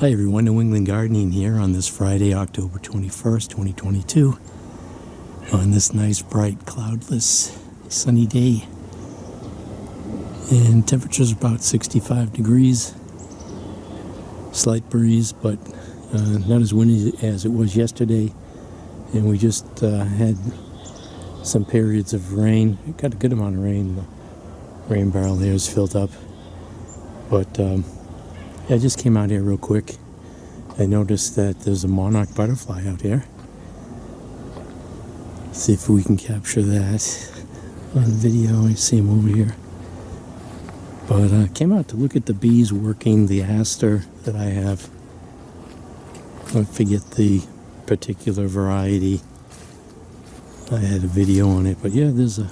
Hi everyone, New England Gardening here on this Friday, October 21st, 2022, on this nice, bright, cloudless, sunny day. And temperature's about 65 degrees, slight breeze, but not as windy as it was yesterday. And we just had some periods of rain. We got a good amount of rain. The rain barrel there is filled up. But I just came out here real quick. I noticed that there's a monarch butterfly out here. See if we can capture that on video. I see him over here. But I came out to look at the bees working the aster that I have. I forget the particular variety. I had a video on it, but yeah, there's a,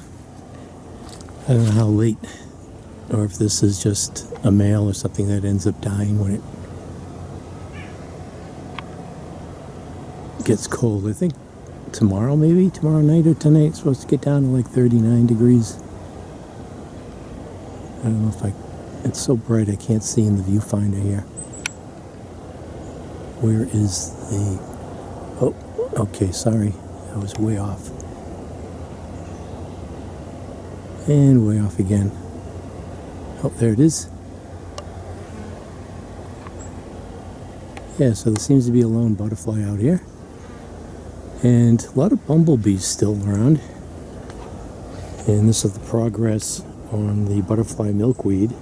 I don't know how late, or if this is just a male or something that ends up dying when it gets cold. I think tomorrow night or tonight, it's supposed to get down to like 39 degrees. I don't know if it's so bright I can't see in the viewfinder here. Where is the, oh, okay, sorry, I was way off. And way off again. Oh, there it is. Yeah, so there seems to be a lone butterfly out here. And a lot of bumblebees still around. And this is the progress on the butterfly milkweed.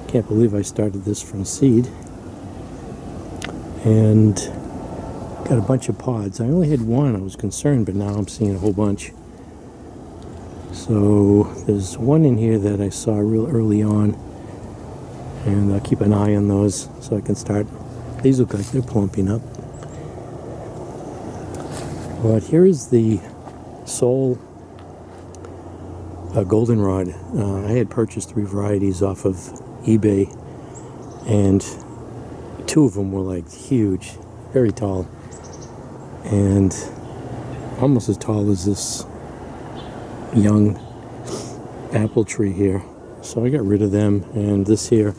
Can't believe I started this from seed. And got a bunch of pods. I only had one. I was concerned, but now I'm seeing a whole bunch. So there's one in here that I saw real early on, and I'll keep an eye on those so I can start. These look like they're plumping up. But here is the Sol goldenrod. I had purchased 3 varieties off of eBay, and 2 of them were like huge, very tall, and almost as tall as this young apple tree here. So I got rid of them, and this here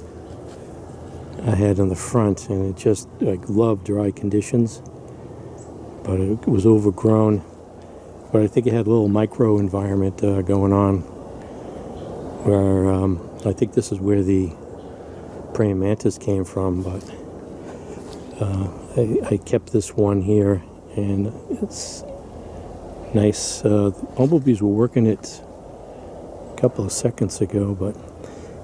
I had on the front, and it just like loved dry conditions, but it was overgrown. But I think it had a little micro environment going on, where I think this is where the praying mantis came from. But I kept this one here, and it's nice. Bumblebees were working it a couple of seconds ago, but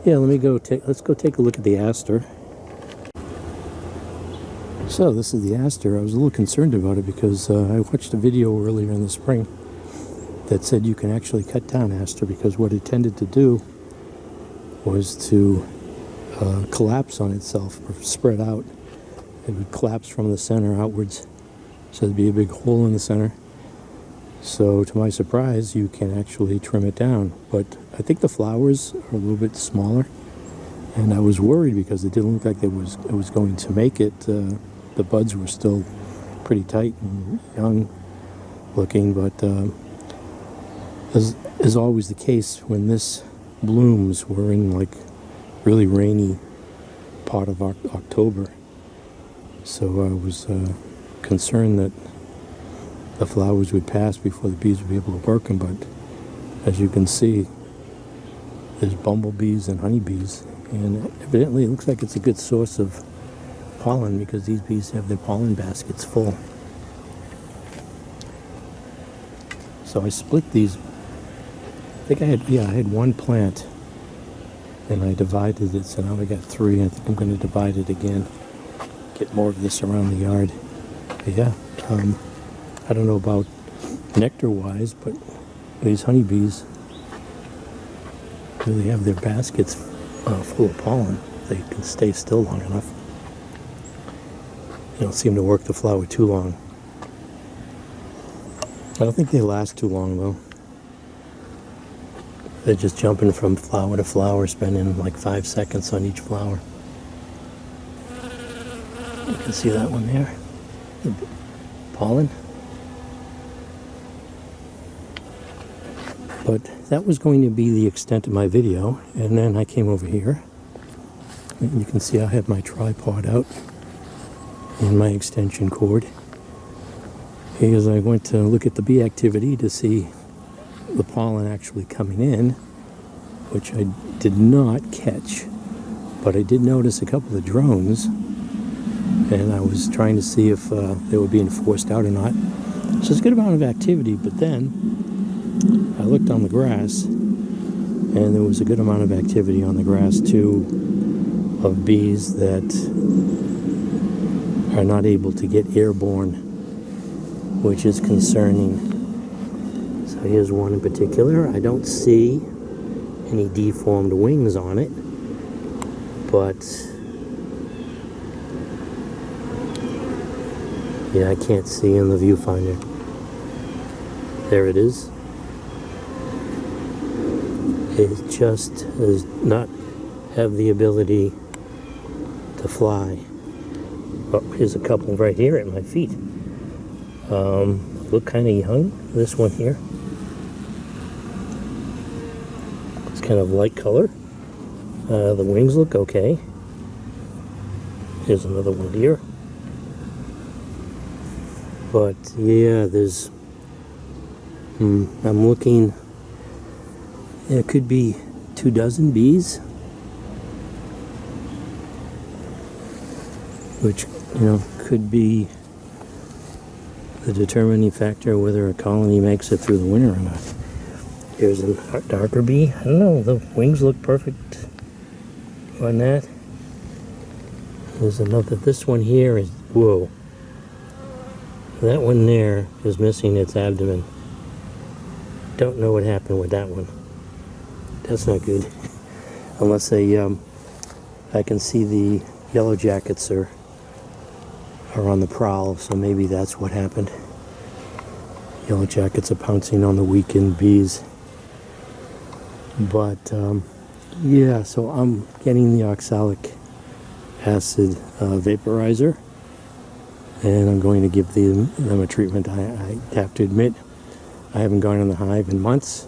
yeah, let's go take a look at the aster. So this is the aster. I was a little concerned about it because I watched a video earlier in the spring that said you can actually cut down aster, because what it tended to do was to collapse on itself or spread out. It would collapse from the center outwards, so there'd be a big hole in the center. So to my surprise, you can actually trim it down. But I think the flowers are a little bit smaller, and I was worried because it didn't look like it was going to make it. The buds were still pretty tight and young looking, but as is always the case when this blooms, we're in like really rainy part of October. So I was concerned that the flowers would pass before the bees would be able to work them, but as you can see, there's bumblebees and honeybees, and evidently it looks like it's a good source of pollen because these bees have their pollen baskets full. So I split these. I think I had 1 plant, and I divided it, so now I got 3. I think I'm going to divide it again, get more of this around the yard. But yeah, I don't know about nectar-wise, but these honeybees really have their baskets full of pollen. They can stay still long enough. They don't seem to work the flower too long. I don't think they last too long, though. They're just jumping from flower to flower, spending like 5 seconds on each flower. You can see that one there. The pollen. But that was going to be the extent of my video, and then I came over here And you can see I have my tripod out and my extension cord, because I went to look at the bee activity to see the pollen actually coming in, which I did not catch, but I did notice a couple of drones, and I was trying to see if they were being forced out or not. So it's a good amount of activity, but then I looked on the grass, and there was a good amount of activity on the grass too, of bees that are not able to get airborne, which is concerning. So here's one in particular. I don't see any deformed wings on it, but yeah, I can't see in the viewfinder. There it is. It just does not have the ability to fly. Oh, here's a couple right here at my feet. Look kind of young. This one here. It's kind of light color. The wings look okay. Here's another one here. But yeah, there's... I'm looking... It could be 24 bees, which, could be the determining factor whether a colony makes it through the winter or not. Here's a darker bee. I don't know, the wings look perfect on that. There's another, this one here is, whoa. That one there is missing its abdomen. Don't know what happened with that one. That's not good. Unless I can see the yellow jackets are on the prowl, so maybe that's what happened. Yellow jackets are pouncing on the weakened bees. But yeah, so I'm getting the oxalic acid vaporizer, and I'm going to give them a treatment. I have to admit, I haven't gone in the hive in months,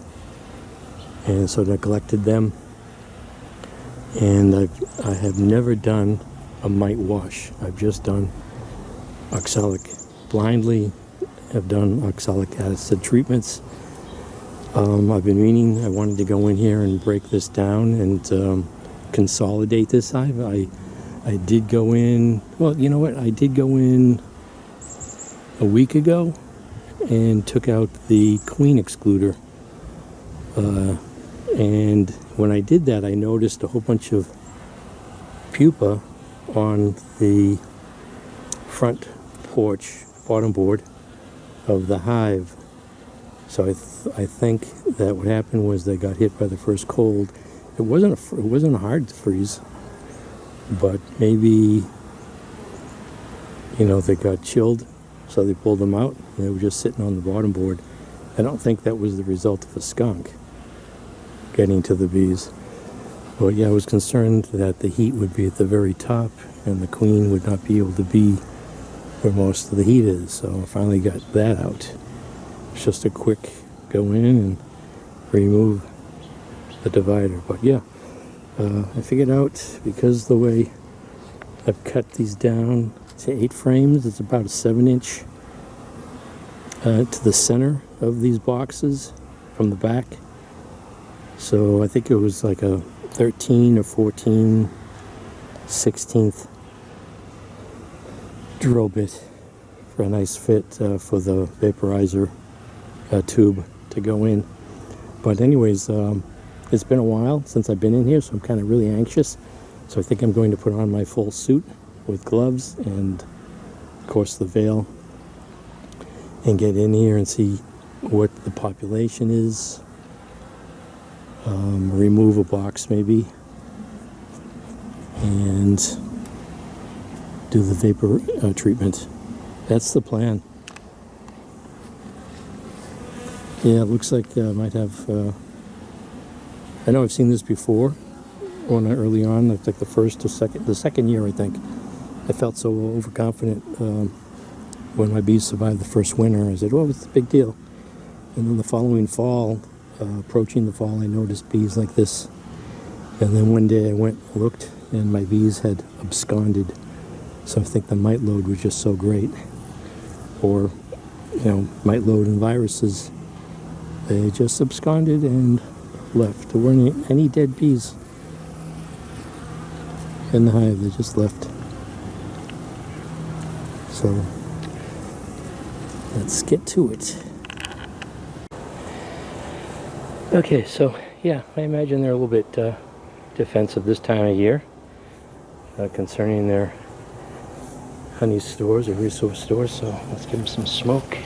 and so neglected them. And I have never done a mite wash. I've just done oxalic blindly. Have done oxalic acid treatments. I've been meaning, I wanted to go in here and break this down and consolidate this hive. I did go in, well, you know what? I did go in a week ago and took out the queen excluder. And when I did that, I noticed a whole bunch of pupa on the front porch, bottom board of the hive. So I think that what happened was they got hit by the first cold. It wasn't a hard freeze, but maybe, they got chilled, so they pulled them out, and they were just sitting on the bottom board. I don't think that was the result of a skunk getting to the bees. But yeah, I was concerned that the heat would be at the very top, and the queen would not be able to be where most of the heat is. So I finally got that out. It's just a quick go in and remove the divider. But yeah, I figured out, because the way I've cut these down to 8 frames, it's about a 7-inch to the center of these boxes from the back. So I think it was like a 13 or 14 16th drill bit for a nice fit for the vaporizer tube to go in. But anyways, it's been a while since I've been in here, so I'm kind of really anxious. So I think I'm going to put on my full suit with gloves and, of course, the veil, and get in here and see what the population is. Remove a box maybe, and do the vapor treatment. That's the plan. Yeah, it looks like I might have... I know I've seen this before, early on, like the second year, I think. I felt so overconfident when my bees survived the first winter. I said, well, it's a big deal. And then the following fall, approaching the fall, I noticed bees like this. And then one day I went and looked, and my bees had absconded. So I think the mite load was just so great. Or, mite load and viruses, they just absconded and left. There weren't any dead bees in the hive, they just left. So let's get to it. Okay, so yeah, I imagine they're a little bit defensive this time of year concerning their honey stores or resource stores, so let's give them some smoke.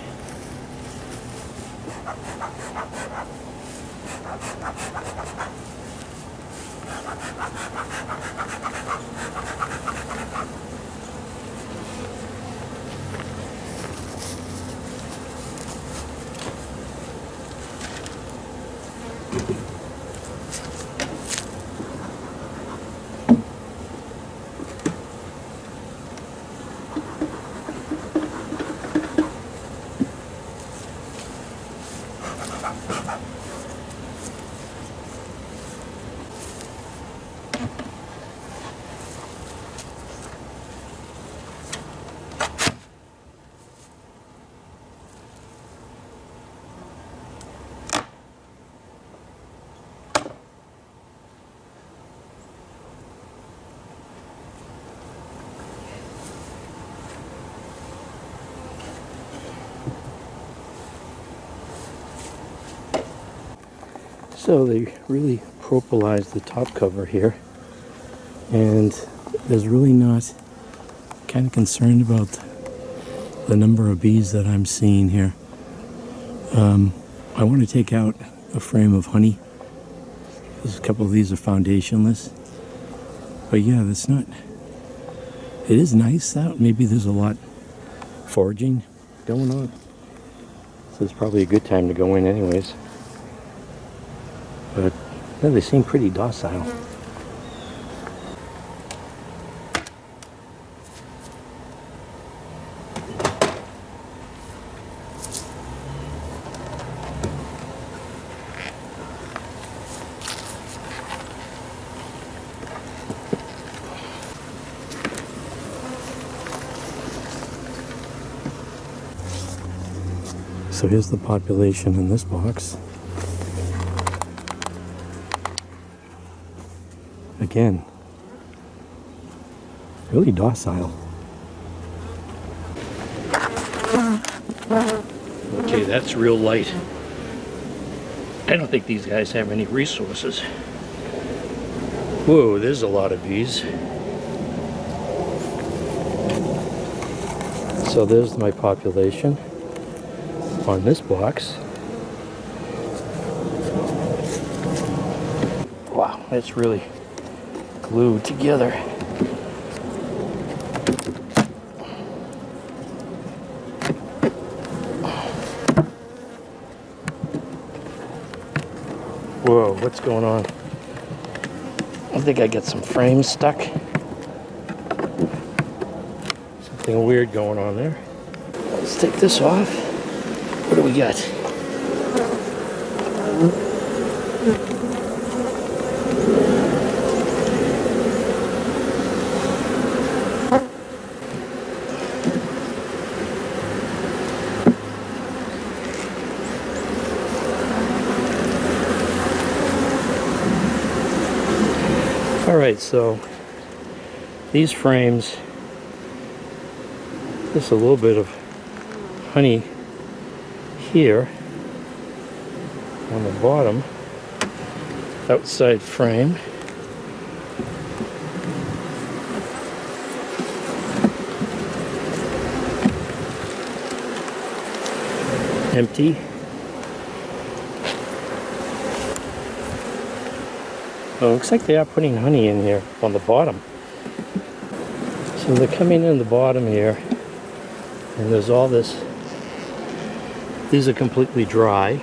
So they really propolized the top cover here, and there's really not kind of concerned about the number of bees that I'm seeing here. I want to take out a frame of honey. There's a couple of these are foundationless, but yeah, that's not. It is nice out. Maybe there's a lot foraging going on, so it's probably a good time to go in anyways. But yeah, they seem pretty docile. So here's the population in this box. Again, really docile. Okay, that's real light. I don't think these guys have any resources. Whoa, there's a lot of bees. So there's my population on this box. Wow, that's really glued together. Whoa, what's going on? I think I got some frames stuck. Something weird going on there. Let's take this off. What do we got? Alright, so these frames, just a little bit of honey here on the bottom, outside frame. Empty. Oh, looks like they are putting honey in here on the bottom. So they're coming in the bottom here, and there's all this. These are completely dry.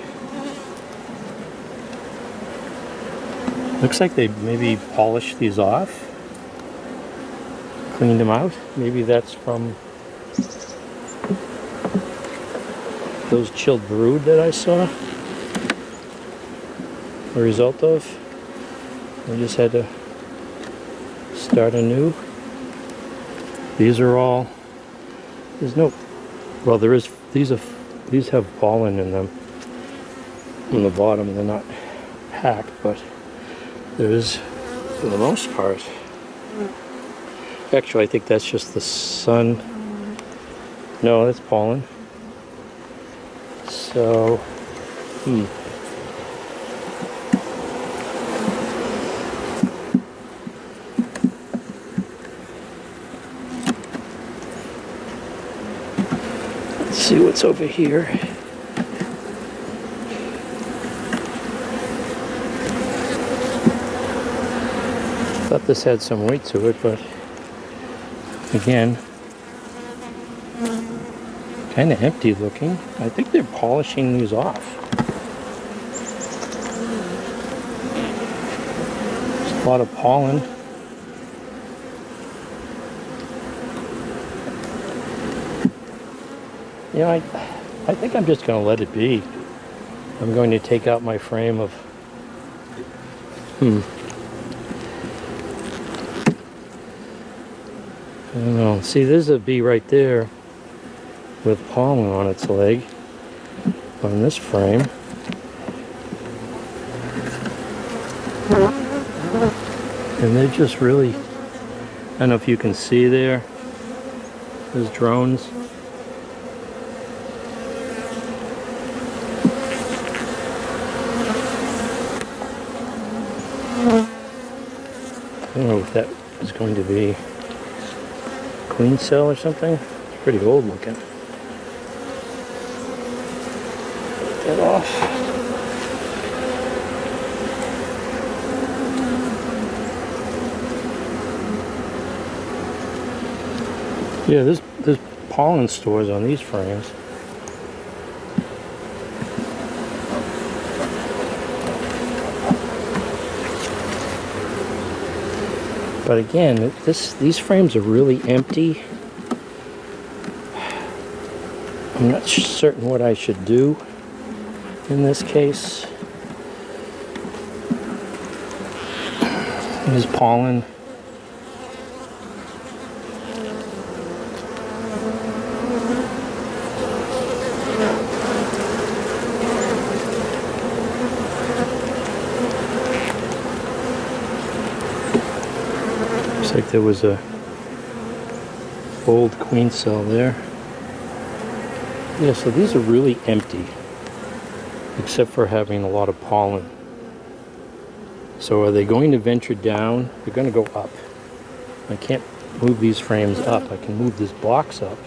Looks like they maybe polished these off, cleaned them out. Maybe that's from those chilled brood that I saw. The result of. We just had to start anew. These are all, there's no, well there is, these have pollen in them. On the bottom they're not packed, but there is, for the most part. Actually I think that's just the sun. No, that's pollen. So, let's see what's over here. Thought this had some weight to it, but again, kind of empty looking. I think they're polishing these off. There's a lot of pollen. You know, I think I'm just going to let it be. I'm going to take out my frame of... I don't know. See, there's a bee right there with pollen on its leg on this frame. And they're just really, I don't know if you can see there, there's drones. I don't know if that is going to be queen cell or something. It's pretty old looking. Take that off. Yeah, there's pollen stores on these frames. But again, these frames are really empty. I'm not certain what I should do in this case. There's pollen. Looks like there was a old queen cell there. Yeah, so these are really empty, except for having a lot of pollen. So are they going to venture down? They're going to go up. I can't move these frames up. I can move this box up.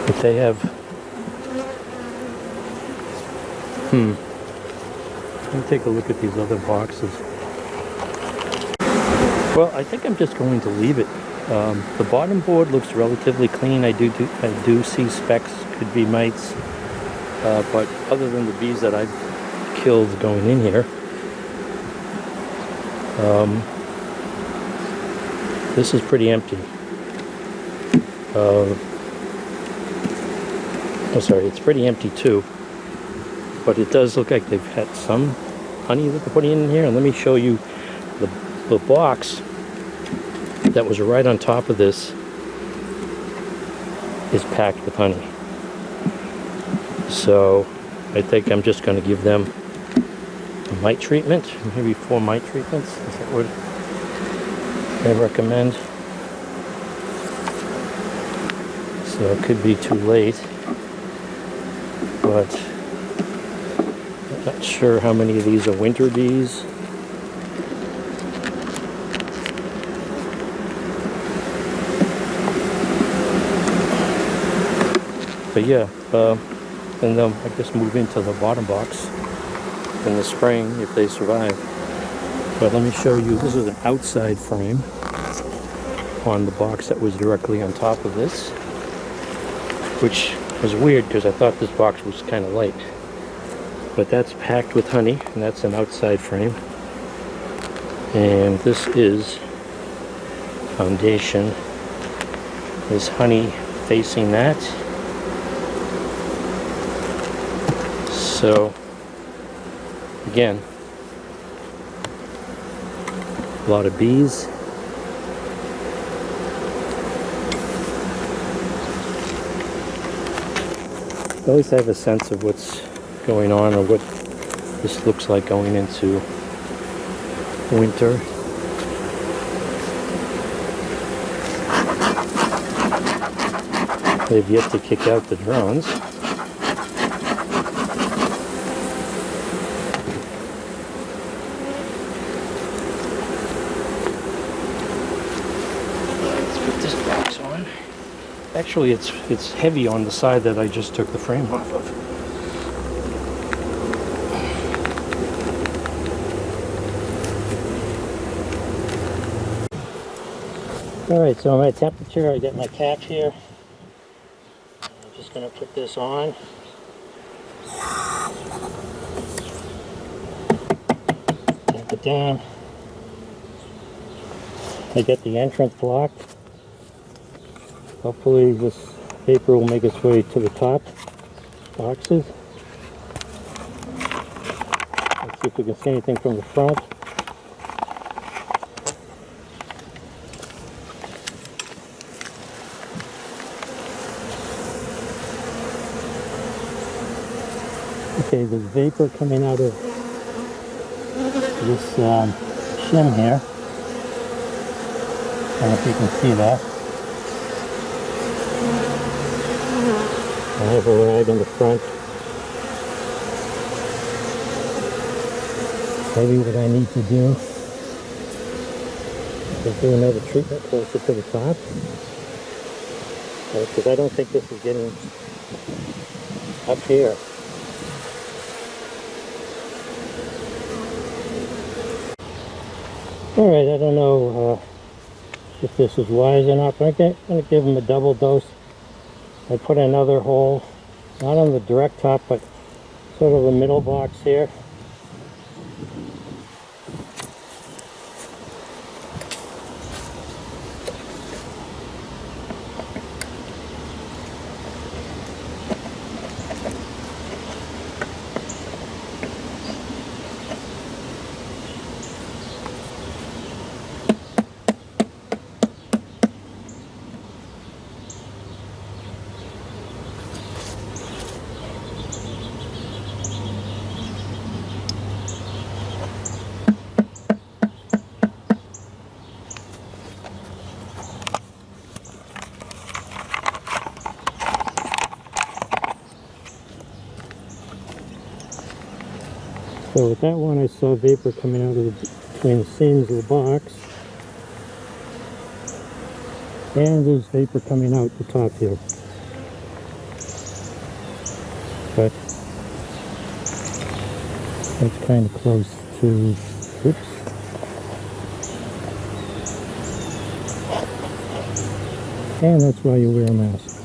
But they have... Let me take a look at these other boxes. Well, I think I'm just going to leave it. The bottom board looks relatively clean. I do see specks, could be mites. But other than the bees that I've killed going in here, this is pretty empty. Oh, sorry, it's pretty empty too. But it does look like they've had some honey that they're putting in here. And let me show you the box that was right on top of this is packed with honey. So I think I'm just going to give them a mite treatment, maybe 4 mite treatments. Is that what I recommend? So it could be too late, but I'm not sure how many of these are winter bees. But yeah, and they'll, I guess, move into the bottom box in the spring if they survive. But let me show you, this is an outside frame on the box that was directly on top of this, which was weird because I thought this box was kind of light. But that's packed with honey, and that's an outside frame. And this is foundation. There's honey facing that. So, again, A lot of bees. I always have a sense of what's going on or what this looks like going into winter. They've yet to kick out the drones. Let's put this box on. Actually, it's heavy on the side that I just took the frame off of. Alright, so my temperature, I got my cap here. I'm just going to put this on. Tamp it down. I got the entrance blocked. Hopefully this vapor will make its way to the top boxes. Let's see if we can see anything from the front. Okay, there's vapor coming out of this shim here. I don't know if you can see that. I have a rag in the front. Maybe what I need to do is do another treatment closer to the top. Because I don't think this is getting up here. Alright, I don't know if this is wise or not, but I'm going to give them a double dose. I put another hole, not on the direct top, but sort of the middle box here. So with that one, I saw vapor coming out of between the seams of the box, and there's vapor coming out the top here. But that's kind of close to, oops. And that's why you wear a mask.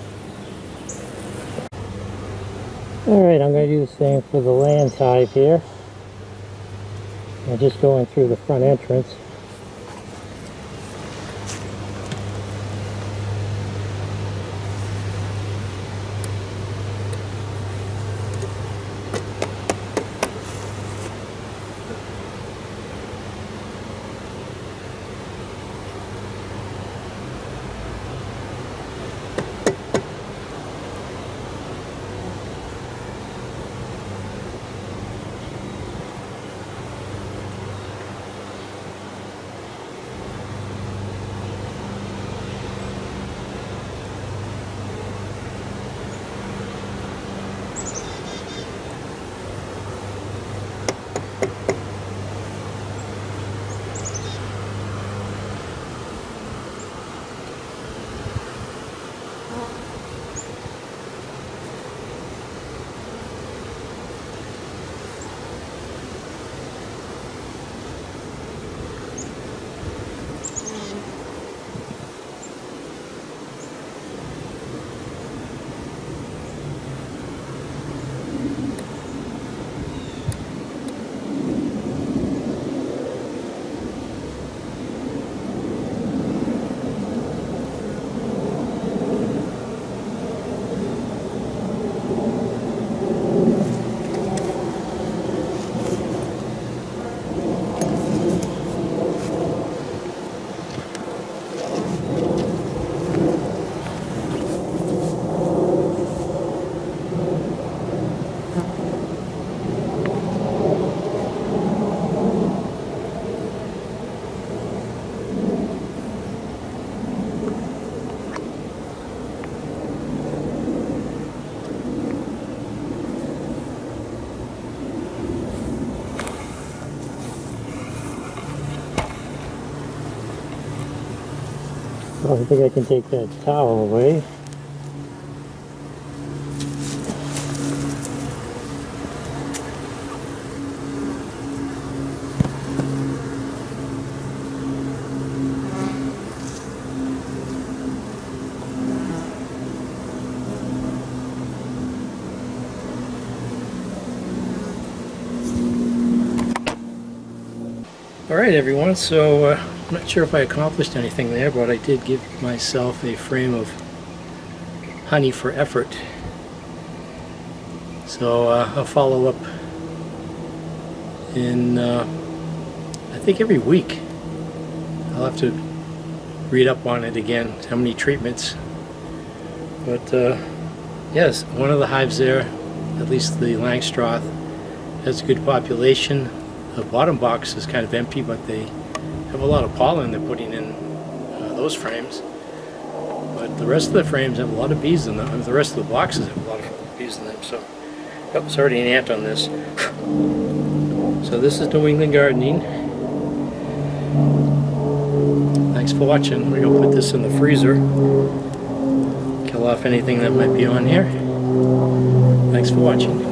Alright, I'm going to do the same for the land hive here. I'm just going through the front entrance. Well, I think I can take that towel away. Alright everyone, so I'm not sure if I accomplished anything there, but I did give myself a frame of honey for effort. So I'll follow up in, I think every week. I'll have to read up on it again, how many treatments. But yes, one of the hives there, at least the Langstroth, has a good population. The bottom box is kind of empty, but they have a lot of pollen they're putting in those frames. But the rest of the frames have a lot of bees in them, and the rest of the boxes have a lot of bees in them. So, oh, there's already an ant on this. So this is New England Gardening. Thanks for watching. We're going to put this in the freezer. Kill off anything that might be on here. Thanks for watching.